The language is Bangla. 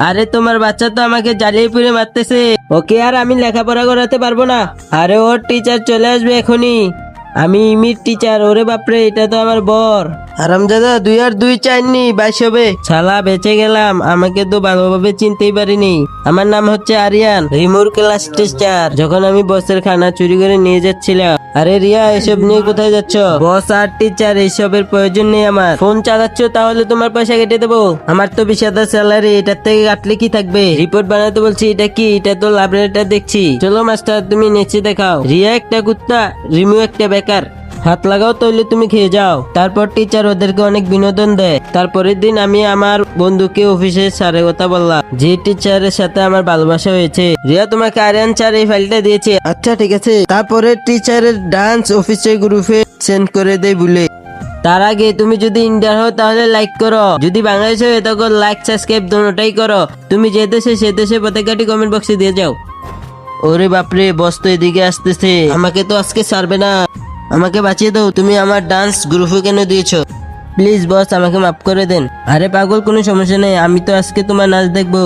আরে তোমার বাচ্চা তো আমাকে জ্বালিয়ে পুড়ে মারতেছে, ওকে আর আমি লেখাপড়া করাতে পারবো না। আরে ওর টিচার চলে আসবে এখনই, আমি ইমির টিচার। ওরে বাপরে, এটা তো আমার বর। হারামজাদা, 2 আর 2 চাইনি 22 হবে। শালা বেঁচে গেলাম, আমাকে তো ভালোভাবে চিনতেই পারিনি। আমার নাম হচ্ছে আরিয়ান, রিমুর ক্লাস টিচার। যখন আমি বসের খানা চুরি করে নিয়ে যাচ্ছিলাম। আরে রিয়া, এসব নিয়ে কোথায় যাচ্ছ? বস আর টিচার, এইসবের প্রয়োজন নেই আমার। ফোন চালাচ্ছ তাহলে তোমার পয়সা কেটে দেবো। আমার তো 20,000 স্যালারি, এটার থেকে কাটলে কি থাকবে? রিপোর্ট বানাতে বলছি, এটা কি? এটা তো লাভ লেটার দেখছি। চলো মাস্টার, তুমি নেচে দেখাও। রিয়া একটা কুত্তা, রিমু একটা বেকার। হাত লাগাও তাহলে তুমি খেয়ে যাও। তারপর টিচার ওদেরকে অনেক বিনোদন দেয়। তারপরের দিন আমি আমার বন্ধুকে অফিসে স্যারের কথা বললাম, যে টিচারের সাথে আমার ভালোবাসা হয়েছে। রিয়া তোমাকে আরিয়ান স্যার এই ফাইলটা দিয়েছে। আচ্ছা ঠিক আছে। তারপরে টিচারের ডান্স অফিসের গ্রুপে সেন্ড করে দেয় ভুলে। তার আগে তুমি যদি ইন্ডিয়ার হও তাহলে লাইক করো, যদি বাংলাদেশ হয়ে তখন লাইক সাবস্ক্রাইব দোনোটাই করো। তুমি যে দেশে সে দেশে পতাকাটি কমেন্ট বক্সে দিয়ে যাও। ওরে বাপরে, বস তো এদিকে আসতেছে, আমাকে তো আজকে ছাড়বে না। আমাকে বাঁচিয়ে দাও, তুমি আমার ডান্স গ্রুপে কেন দিয়েছো? প্লিজ বস, আমাকে মাফ করে দেন। আরে পাগল, কোনো সমস্যা নেই, আমি তো আজকে তোমার নাচ দেখবো।